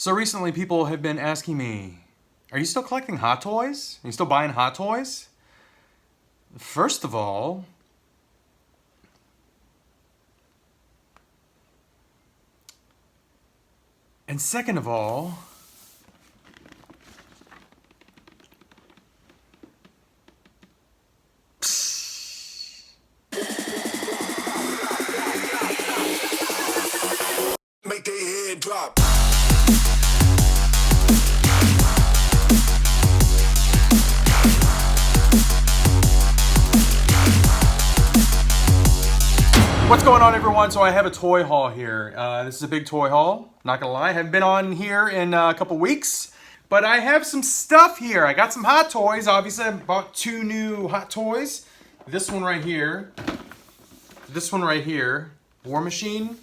So recently people have been asking me, are you still collecting Hot Toys? Are you still buying Hot Toys? First of all, and second of all, make their head drop. What's going on, everyone? So I have a toy haul here. This is a big toy haul, not gonna lie. I haven't been on here in a couple weeks, but I have some stuff here. I got some Hot Toys. Obviously, I bought two new Hot Toys. This one right here. This one right here. War Machine.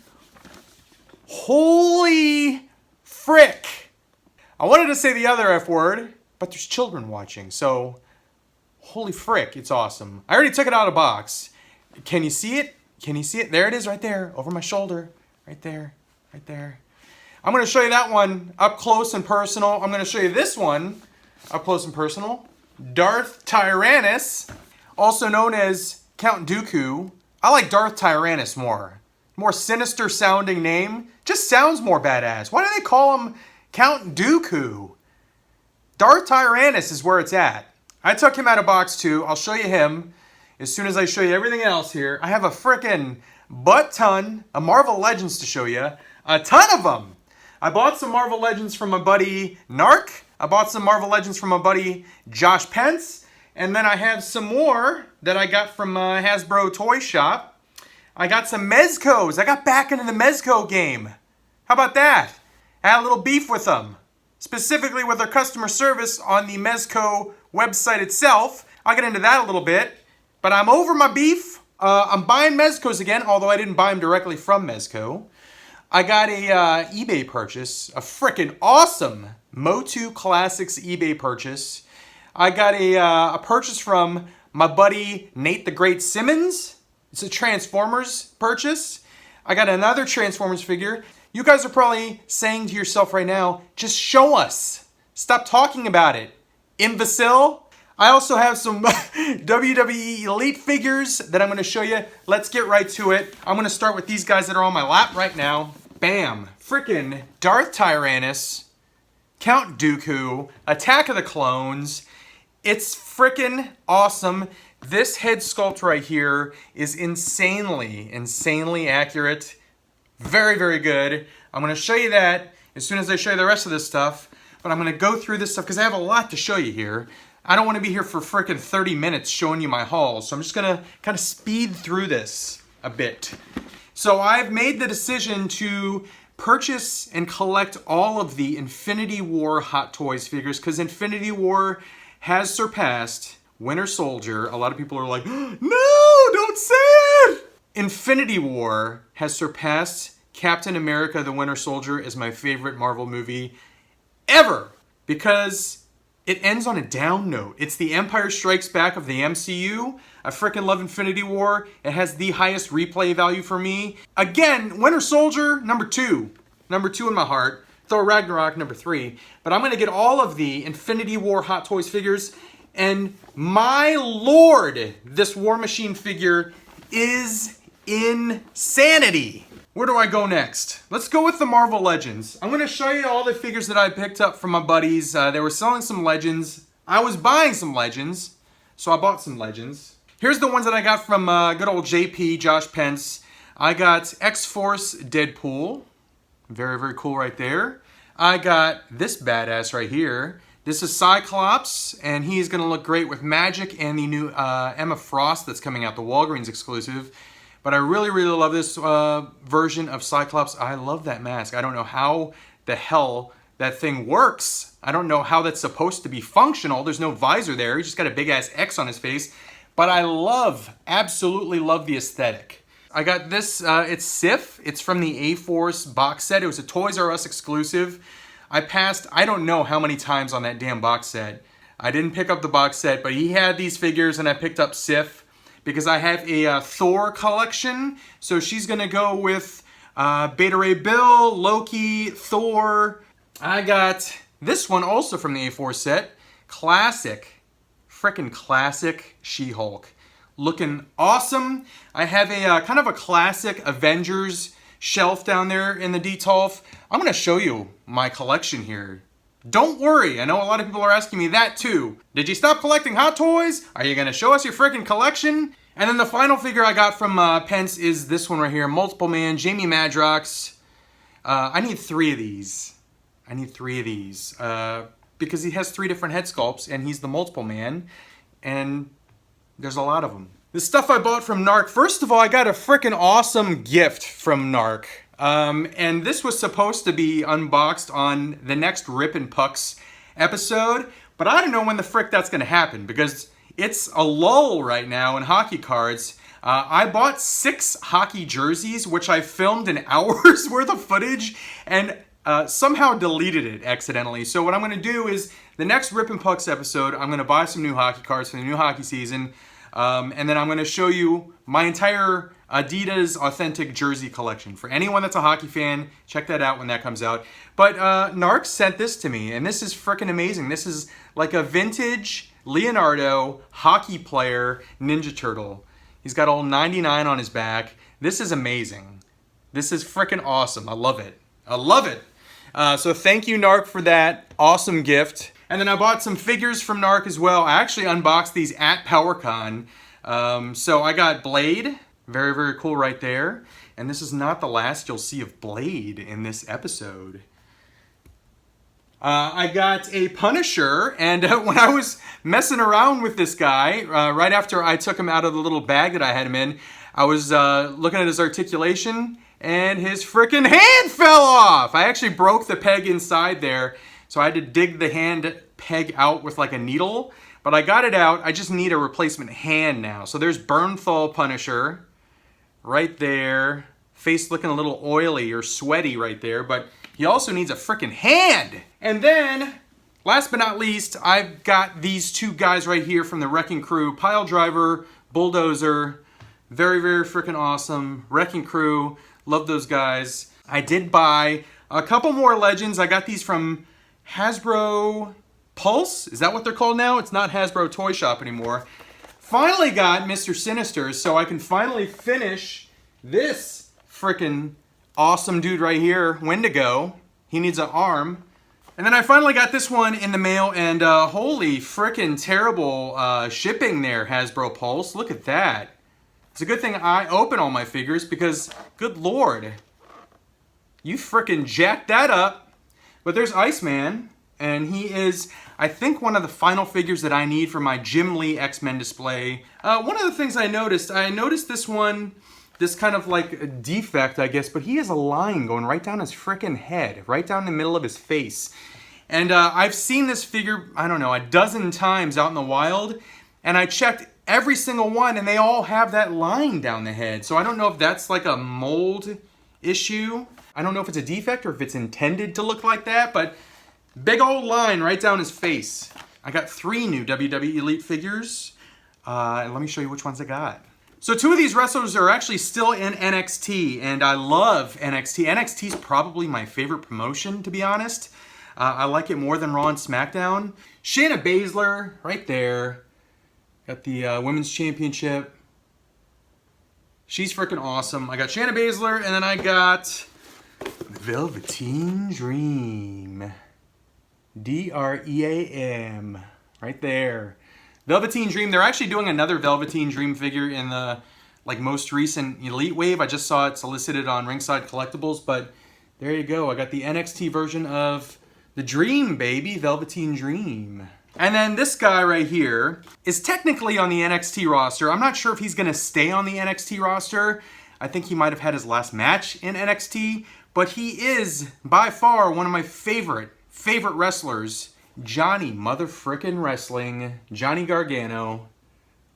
Holy frick! I wanted to say the other F word, but there's children watching, so holy frick, it's awesome. I already took it out of the box. Can you see it? Can you see it? There it is right there, over my shoulder. Right there, right there. I'm going to show you that one up close and personal. I'm going to show you this one up close and personal. Darth Tyrannis, also known as Count Dooku. I like Darth Tyrannis more. More sinister sounding name. Just sounds more badass. Why do they call him Count Dooku? Darth Tyrannis is where it's at. I took him out of box too. I'll show you him as soon as I show you everything else here. I have a frickin' butt ton of Marvel Legends to show you. A ton of them. I bought some Marvel Legends from my buddy Narc. I bought some Marvel Legends from my buddy Josh Pence. And then I have some more that I got from Hasbro Toy Shop. I got some Mezcos. I got back into the Mezco game. How about that? I had a little beef with them. Specifically with their customer service on the Mezco website itself. I'll get into that a little bit. But I'm over my beef. I'm buying Mezcos again, although I didn't buy them directly from Mezco. I got a eBay purchase, a frickin' awesome MOTU Classics eBay purchase. I got a purchase from my buddy Nate the Great Simmons. It's a Transformers purchase. I got another Transformers figure. You guys are probably saying to yourself right now, just show us. Stop talking about it, imbecile. I also have some WWE Elite figures that I'm going to show you. Let's get right to it. I'm going to start with these guys that are on my lap right now. Bam. Frickin' Darth Tyrannis, Count Dooku, Attack of the Clones. It's frickin' awesome. This head sculpt right here is insanely accurate. Very, very good. I'm going to show you that as soon as I show you the rest of this stuff. But I'm going to go through this stuff because I have a lot to show you here. I don't want to be here for frickin' 30 minutes showing you my haul, so I'm just going to kind of speed through this a bit. So I've made the decision to purchase and collect all of the Infinity War Hot Toys figures because Infinity War has surpassed Winter Soldier. A lot of people are like, no, don't say it! Infinity War has surpassed Captain America the Winter Soldier as my favorite Marvel movie ever because it ends on a down note. It's the Empire Strikes Back of the MCU. I frickin' love Infinity War. It has the highest replay value for me. Again, Winter Soldier, number 2. Number 2 in my heart. Thor Ragnarok, number 3. But I'm gonna get all of the Infinity War Hot Toys figures. And my lord, this War Machine figure is insanity. Where do I go next? Let's go with the Marvel Legends. I'm going to show you all the figures that I picked up from my buddies. They were selling some Legends. I was buying some Legends, so I bought some Legends. Here's the ones that I got from good old JP, Josh Pence. I got X-Force Deadpool. Very, very cool right there. I got this badass right here. This is Cyclops, and he's going to look great with Magic and the new Emma Frost that's coming out, the Walgreens exclusive. But I really, really love this version of Cyclops. I love that mask. I don't know how the hell that thing works. I don't know how that's supposed to be functional. There's no visor there. He's just got a big-ass X on his face. But I love, absolutely love the aesthetic. I got this, it's Sif. It's from the A-Force box set. It was a Toys R Us exclusive. I passed, I don't know how many times on that damn box set. I didn't pick up the box set, but he had these figures and I picked up Sif. Because I have a Thor collection, so she's gonna go with Beta Ray Bill, Loki, Thor, I got this one also from the A4 set. Classic, frickin' classic She-Hulk. Looking awesome. I have a kind of a classic Avengers shelf down there in the Detolf. I'm going to show you my collection here. Don't worry, I know a lot of people are asking me that too. Did you stop collecting Hot Toys? Are you going to show us your frickin' collection? And then the final figure I got from Pence is this one right here, Multiple Man, Jamie Madrox. I need 3 of these. Because he has 3 different head sculpts and he's the Multiple Man, and there's a lot of them. The stuff I bought from Narc, first of all, I got a frickin' awesome gift from Narc. And this was supposed to be unboxed on the next Rip and Pucks episode, but I don't know when the frick that's gonna happen because it's a lull right now in hockey cards. I bought 6 hockey jerseys, which I filmed an hour's worth of footage and somehow deleted it accidentally. So what I'm gonna do is the next Rip and Pucks episode, I'm gonna buy some new hockey cards for the new hockey season. And then I'm going to show you my entire Adidas Authentic Jersey collection. For anyone that's a hockey fan, check that out when that comes out. But Narc sent this to me, and this is freaking amazing. This is like a vintage Leonardo hockey player Ninja Turtle. He's got all 99 on his back. This is amazing. This is freaking awesome. I love it. I love it. So thank you, Narc, for that awesome gift. And then I bought some figures from Narc as well. I actually unboxed these at PowerCon. So I got Blade. Very, very cool right there. And this is not the last you'll see of Blade in this episode. I got a Punisher, and when I was messing around with this guy, right after I took him out of the little bag that I had him in, I was looking at his articulation, and his frickin' hand fell off! I actually broke the peg inside there, so I had to dig the hand peg out with like a needle, but I got it out. I just need a replacement hand now. So there's Bernthal Punisher right there. Face looking a little oily or sweaty right there, but he also needs a frickin' hand. And then, last but not least, I've got these 2 guys right here from the Wrecking Crew. Pile Driver, Bulldozer. Very, very frickin' awesome. Wrecking Crew. Love those guys. I did buy a couple more Legends. I got these from Hasbro Pulse. Is that what they're called now? It's not Hasbro Toy Shop anymore. Finally got Mr. Sinister, so I can finally finish this frickin' awesome dude right here, Wendigo. He needs an arm. And then I finally got this one in the mail, and holy frickin' terrible shipping there, Hasbro Pulse. Look at that. It's a good thing I open all my figures because, good lord, you frickin' jacked that up. But there's Iceman, and he is, I think, one of the final figures that I need for my Jim Lee X-Men display. One of the things I noticed this one, this kind of like a defect, I guess, but he has a line going right down his frickin' head, right down the middle of his face. And I've seen this figure, I don't know, a dozen times out in the wild, and I checked every single one, and they all have that line down the head. So I don't know if that's like a mold issue. I don't know if it's a defect or if it's intended to look like that, but big old line right down his face. I got 3 new WWE Elite figures. And let me show you which ones I got. So 2 of these wrestlers are actually still in NXT, and I love NXT. NXT is probably my favorite promotion, to be honest. I like it more than Raw and SmackDown. Shayna Baszler, right there. Got the Women's Championship. She's freaking awesome. I got Shayna Baszler, and then I got Velveteen Dream. D-R-E-A-M. Right there. Velveteen Dream. They're actually doing another Velveteen Dream figure in the most recent Elite Wave. I just saw it solicited on Ringside Collectibles, but there you go. I got the NXT version of the Dream, baby. Velveteen Dream. And then this guy right here is technically on the NXT roster. I'm not sure if he's going to stay on the NXT roster. I think he might have had his last match in NXT, but he is by far one of my favorite wrestlers. Johnny motherfrickin' Wrestling, Johnny Gargano,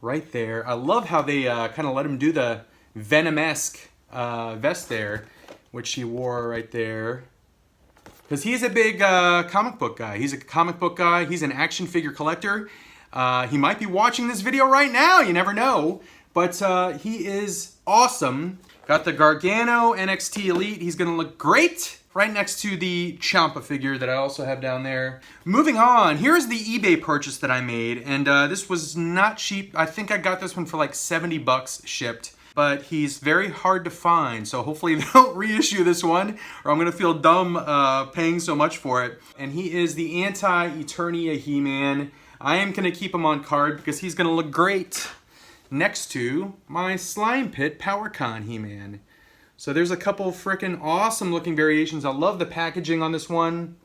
right there. I love how they kind of let him do the Venom-esque vest there, which he wore right there. Because he's a big comic book guy. He's a comic book guy. He's an action figure collector. He might be watching this video right now. You never know. But he is awesome. Got the Gargano NXT Elite. He's going to look great right next to the Ciampa figure that I also have down there. Moving on, here's the eBay purchase that I made, and this was not cheap. I think I got this one for like 70 bucks shipped, but he's very hard to find, so hopefully they don't reissue this one, or I'm gonna feel dumb paying so much for it. And he is the Eternia He-Man. I am gonna keep him on card because he's gonna look great next to my Slime Pit PowerCon He-Man. So there's a couple freaking awesome looking variations. I love the packaging on this one.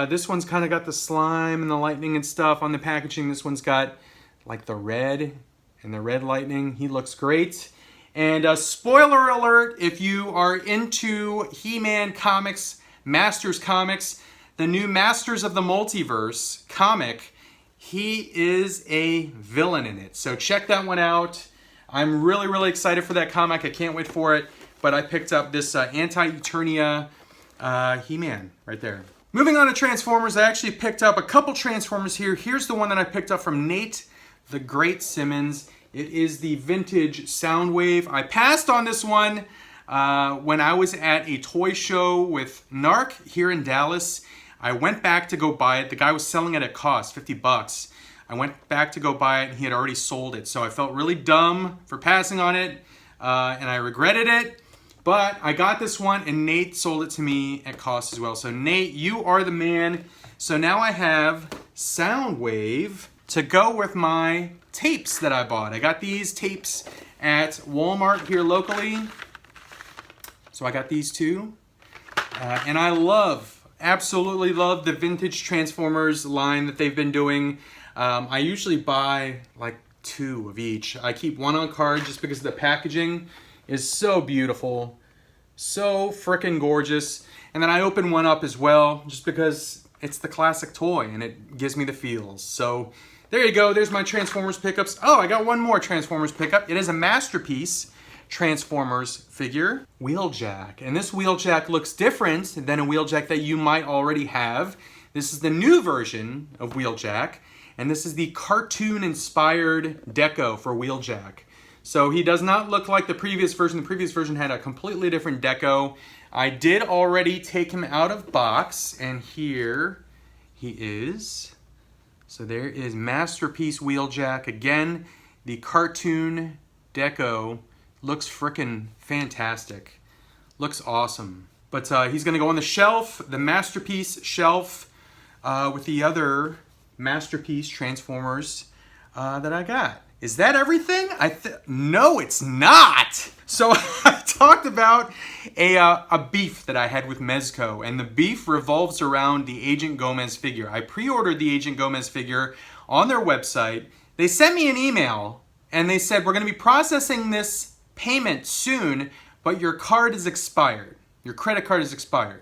This one's kind of got the slime and the lightning and stuff on the packaging. This one's got like the red and the red lightning. He looks great. And spoiler alert, if you are into He-Man comics, Masters comics, the new Masters of the Multiverse comic, he is a villain in it. So check that one out. I'm really, really excited for that comic. I can't wait for it. But I picked up this Anti-Eternia He-Man right there. Moving on to Transformers, I actually picked up a couple Transformers here. Here's the one that I picked up from Nate the Great Simmons. It is the Vintage Soundwave. I passed on this one when I was at a toy show with Narc here in Dallas. I went back to go buy it. The guy was selling it at cost, 50 bucks. I went back to go buy it and he had already sold it. So I felt really dumb for passing on it and I regretted it. But I got this one and Nate sold it to me at cost as well. So Nate, you are the man. So now I have Soundwave to go with my tapes that I bought. I got these tapes at Walmart here locally. So I got these two. And I absolutely love the Vintage Transformers line that they've been doing. I usually buy like 2 of each. I keep one on card just because the packaging is so beautiful, so freaking gorgeous. And then I open one up as well just because it's the classic toy and it gives me the feels. So there you go, there's my Transformers pickups. Oh, I got one more Transformers pickup. It is a Masterpiece Transformers figure, Wheeljack. And this Wheeljack looks different than a Wheeljack that you might already have. This is the new version of Wheeljack, and this is the cartoon-inspired deco for Wheeljack. So he does not look like the previous version. The previous version had a completely different deco. I did already take him out of box, and here he is. So there is Masterpiece Wheeljack. Again, the cartoon deco looks frickin' fantastic. Looks awesome. But he's gonna go on the shelf, the Masterpiece shelf, with the other Masterpiece Transformers that I got. Is that everything? No, it's not. So I talked about a beef that I had with Mezco, and the beef revolves around the Agent Gomez figure. I pre-ordered the Agent Gomez figure on their website. They sent me an email, and they said, we're gonna be processing this payment soon, but your card is expired. Your credit card is expired.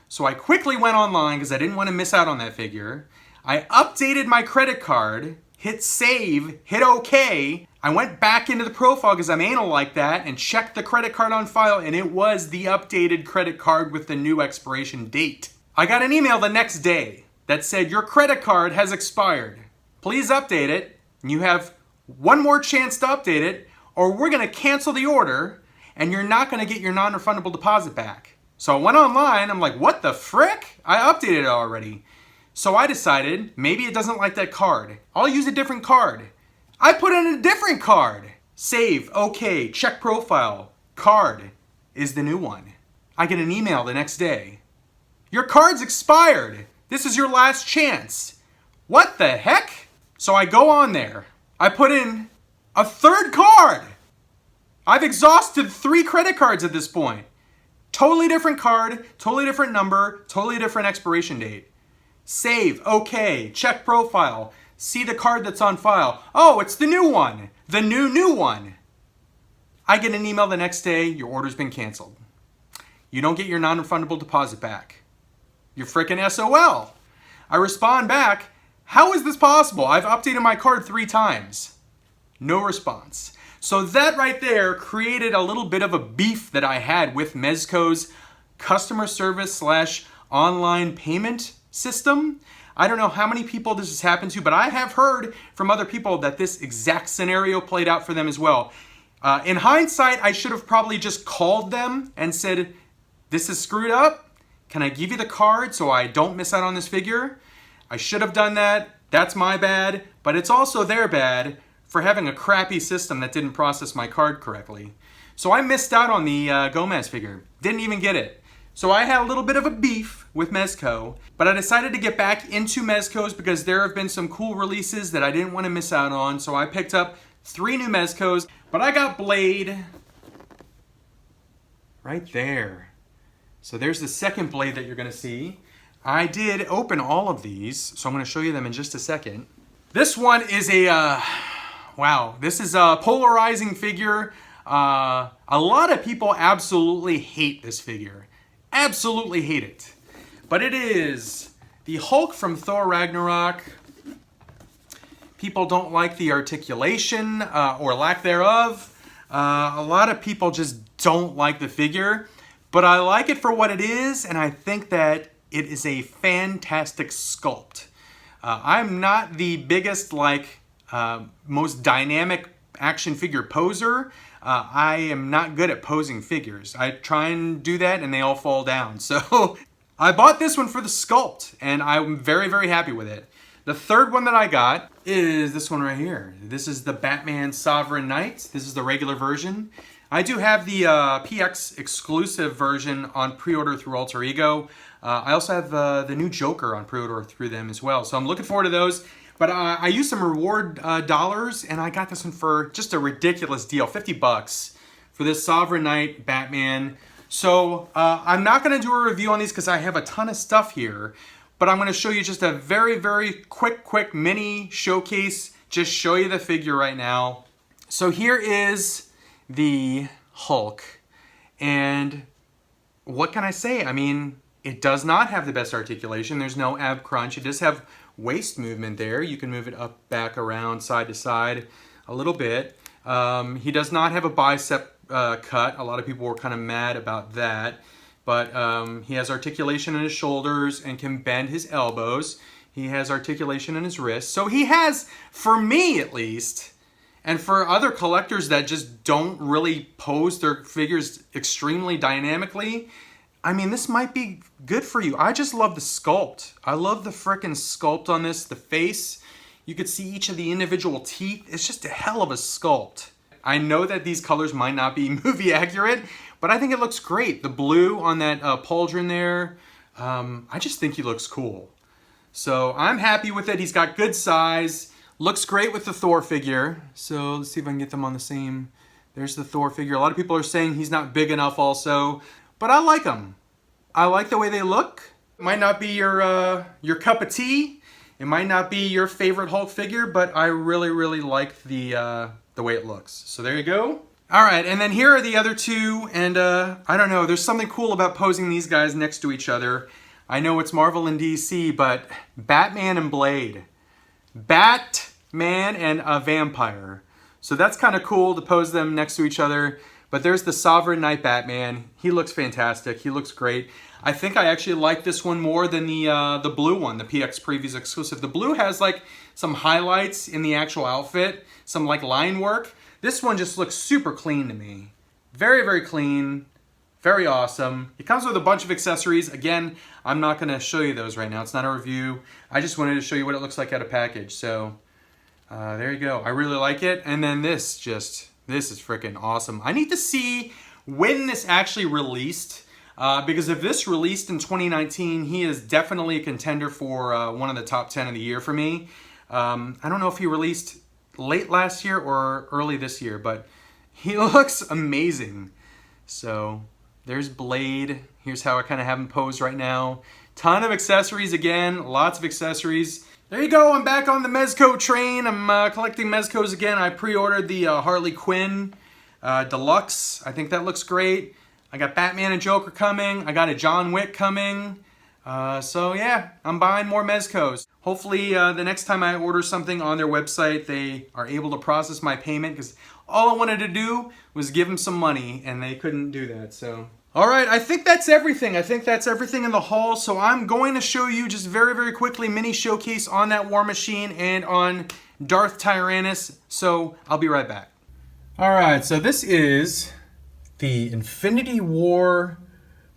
So I quickly went online because I didn't want to miss out on that figure. I updated my credit card, hit save, hit OK. I went back into the profile because I'm anal like that and checked the credit card on file, and it was the updated credit card with the new expiration date. I got an email the next day that said, your credit card has expired. Please update it. You have one more chance to update it, or we're gonna cancel the order and you're not gonna get your non-refundable deposit back. So I went online, I'm like, what the frick? I updated it already. So I decided, maybe it doesn't like that card. I'll use a different card. I put in a different card. Save, okay, check profile. Card is the new one. I get an email the next day. Your card's expired. This is your last chance. What the heck? So I go on there. I put in a third card. I've exhausted 3 credit cards at this point. Totally different card, totally different number, totally different expiration date. Save, okay, check profile, see the card that's on file. Oh, it's the new one, the new one. I get an email the next day, your order's been canceled. You don't get your non-refundable deposit back. You're frickin' SOL. I respond back, how is this possible? I've updated my card 3 times. No response. So that right there created a little bit of a beef that I had with Mezco's customer service / online payment system. I don't know how many people this has happened to, but I have heard from other people that this exact scenario played out for them as well. In hindsight, I should have probably just called them and said, this is screwed up. Can I give you the card so I don't miss out on this figure? I should have done that. That's my bad, but it's also their bad for having a crappy system that didn't process my card correctly. So I missed out on the Gomez figure. Didn't even get it. So I had a little bit of a beef with Mezco, but I decided to get back into Mezcos because there have been some cool releases that I didn't want to miss out on. So I picked up 3 new Mezcos, but I got Blade right there. So there's the second Blade that you're going to see. I did open all of these, so I'm going to show you them in just a second. This one is a, wow, this is a polarizing figure. A lot of people absolutely hate this figure. Absolutely hate it. But it is the Hulk from Thor Ragnarok. People don't like the articulation or lack thereof. A lot of people just don't like the figure. But I like it for what it is, and I think that it is a fantastic sculpt. I'm not the biggest, most dynamic action figure poser. I am not good at posing figures. I try and do that and they all fall down. So I bought this one for the sculpt and I'm very, very happy with it. The third one that I got is this one right here. This is the Batman Sovereign Knight. This is the regular version. I do have the PX exclusive version on pre-order through Alter Ego. I also have the new Joker on pre-order through them as well. So I'm looking forward to those. But I used some reward dollars, and I got this one for just a ridiculous deal, $50 for this Sovereign Knight Batman. So I'm not going to do a review on these because I have a ton of stuff here. But I'm going to show you just a very, very quick mini showcase. Just show you the figure right now. So here is the Hulk. And what can I say? I mean, it does not have the best articulation. There's no ab crunch. It does have waist movement there. You can move it up, back, around, side to side a little bit. He does not have a bicep cut. A lot of people were kind of mad about that. But he has articulation in his shoulders and can bend his elbows. He has articulation in his wrists. So he has, for me at least, and for other collectors that just don't really pose their figures extremely dynamically, I mean, this might be good for you. I just love the sculpt. I love the frickin' sculpt on this, the face. You could see each of the individual teeth. It's just a hell of a sculpt. I know that these colors might not be movie accurate, but I think it looks great. The blue on that pauldron there, I just think he looks cool. So I'm happy with it. He's got good size. Looks great with the Thor figure. So let's see if I can get them on the same. There's the Thor figure. A lot of people are saying he's not big enough also. But I like them. I like the way they look. It might not be your cup of tea. It might not be your favorite Hulk figure, but I really, really like the way it looks. So there you go. All right, and then here are the other two, and I don't know, there's something cool about posing these guys next to each other. I know it's Marvel and DC, but Batman and Blade. Batman and a vampire. So that's kind of cool to pose them next to each other. But there's the Sovereign Knight Batman. He looks fantastic. He looks great. I think I actually like this one more than the blue one, the PX Previews exclusive. The blue has like some highlights in the actual outfit, some like line work. This one just looks super clean to me. Very, very clean. Very awesome. It comes with a bunch of accessories. Again, I'm not going to show you those right now. It's not a review. I just wanted to show you what it looks like out of package. So there you go. I really like it. And then this is freaking awesome. I need to see when this actually released, because if this released in 2019, he is definitely a contender for one of the top 10 of the year for me. I don't know if he released late last year or early this year, but he looks amazing. So there's Blade. Here's how I kind of have him posed right now. Ton of accessories again, lots of accessories. There you go, I'm back on the Mezco train. I'm collecting Mezcos again. I pre-ordered the Harley Quinn Deluxe. I think that looks great. I got Batman and Joker coming. I got a John Wick coming. So yeah, I'm buying more Mezcos. Hopefully the next time I order something on their website, they are able to process my payment, because all I wanted to do was give them some money and they couldn't do that. So all right, I think that's everything. I think that's everything in the haul. So I'm going to show you just very, very quickly mini showcase on that War Machine and on Darth Tyrannis. So I'll be right back. All right, so this is the Infinity War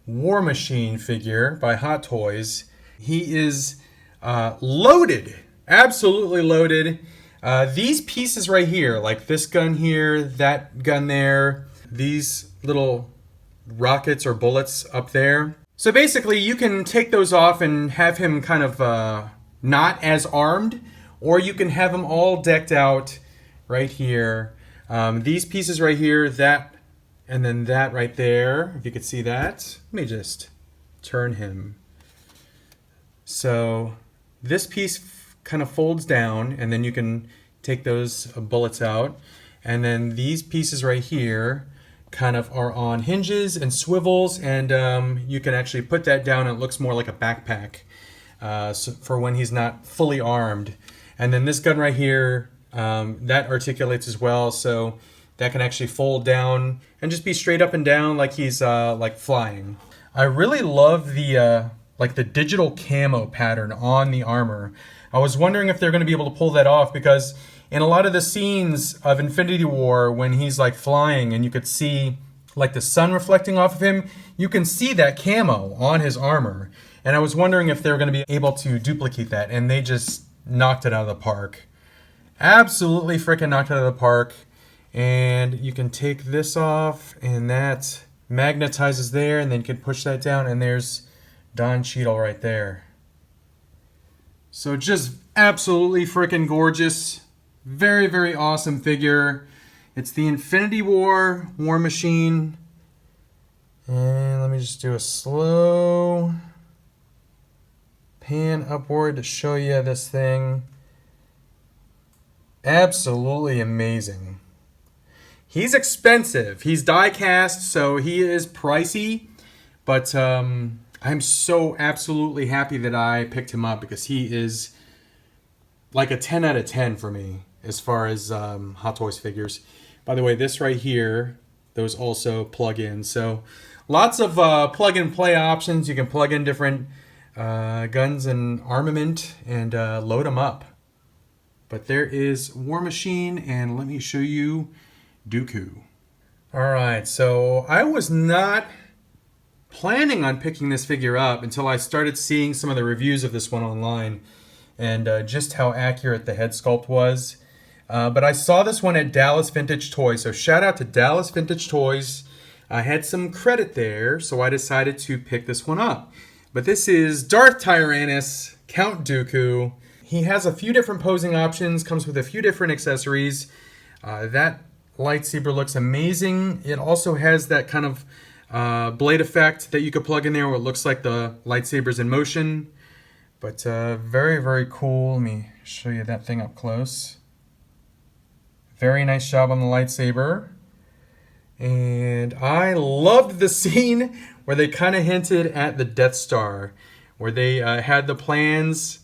War Machine figure by Hot Toys. He is loaded, absolutely loaded. These pieces right here, like this gun here, that gun there, these little rockets or bullets up there. So basically you can take those off and have him kind of not as armed, or you can have him all decked out right here. These pieces right here, that, and then that right there, if you could see that. Let me just turn him. So this piece kind of folds down, and then you can take those bullets out. And then these pieces right here kind of are on hinges and swivels, and you can actually put that down and it looks more like a backpack so for when he's not fully armed. And then this gun right here, that articulates as well, so that can actually fold down and just be straight up and down like he's like flying. I really love the like the digital camo pattern on the armor. I was wondering if they're going to be able to pull that off, because in a lot of the scenes of Infinity War, when he's like flying and you could see like the sun reflecting off of him, you can see that camo on his armor. And I was wondering if they were going to be able to duplicate that, and they just knocked it out of the park. Absolutely freaking knocked it out of the park. And you can take this off, and that magnetizes there, and then you can push that down, and there's Don Cheadle right there. So just absolutely freaking gorgeous. Very, very awesome figure. It's the Infinity War War Machine. And let me just do a slow pan upward to show you this thing. Absolutely amazing. He's expensive. He's die cast, so he is pricey. But I'm so absolutely happy that I picked him up, because he is like a 10 out of 10 for me as far as Hot Toys figures. By the way, this right here, those also plug in. So lots of plug and play options. You can plug in different guns and armament and load them up. But there is War Machine, and let me show you Dooku. Alright, so I was not planning on picking this figure up until I started seeing some of the reviews of this one online, and just how accurate the head sculpt was. But I saw this one at Dallas Vintage Toys, so shout out to Dallas Vintage Toys. I had some credit there, so I decided to pick this one up. But this is Darth Tyrannis, Count Dooku. He has a few different posing options, comes with a few different accessories. That lightsaber looks amazing. It also has that kind of blade effect that you could plug in there where it looks like the lightsaber's in motion. But very, very cool. Let me show you that thing up close. Very nice job on the lightsaber. And I loved the scene where they kind of hinted at the Death Star, where they had the plans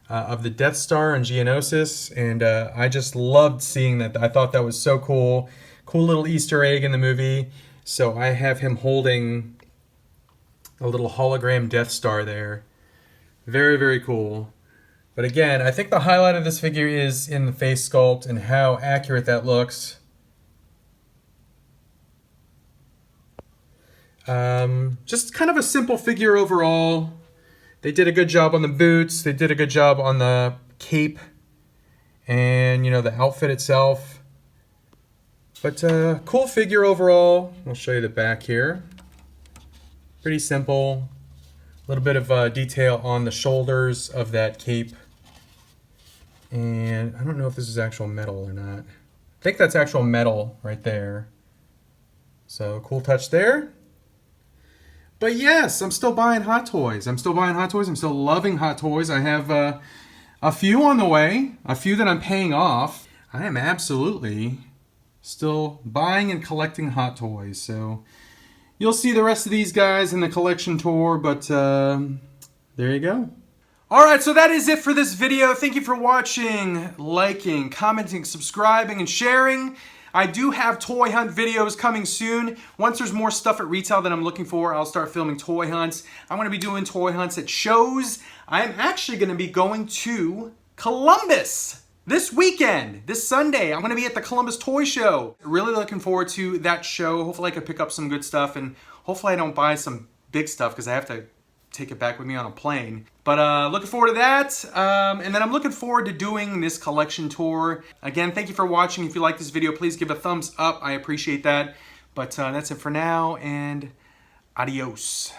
of the Death Star and Geonosis, and I just loved seeing that. I thought that was so cool. Cool little Easter egg in the movie. So I have him holding a little hologram Death Star there. Very, very cool. But again, I think the highlight of this figure is in the face sculpt and how accurate that looks. Just kind of a simple figure overall. They did a good job on the boots. They did a good job on the cape and, you know, the outfit itself. But cool figure overall. I'll show you the back here. Pretty simple. A little bit of detail on the shoulders of that cape. And I don't know if this is actual metal or not. I think that's actual metal right there. So cool touch there. But yes, I'm still buying Hot Toys. I'm still loving Hot Toys. I have a few on the way. A few that I'm paying off. I am absolutely still buying and collecting Hot Toys. So you'll see the rest of these guys in the collection tour. But there you go. Alright, so that is it for this video. Thank you for watching, liking, commenting, subscribing, and sharing. I do have toy hunt videos coming soon. Once there's more stuff at retail that I'm looking for, I'll start filming toy hunts. I'm going to be doing toy hunts at shows. I'm actually going to be going to Columbus this weekend, this Sunday. I'm going to be at the Columbus Toy Show. Really looking forward to that show. Hopefully I can pick up some good stuff, and hopefully I don't buy some big stuff because I have to take it back with me on a plane. But looking forward to that. And then I'm looking forward to doing this collection tour. Again, thank you for watching. If you like this video, please give a thumbs up. I appreciate that. But that's it for now, and adios.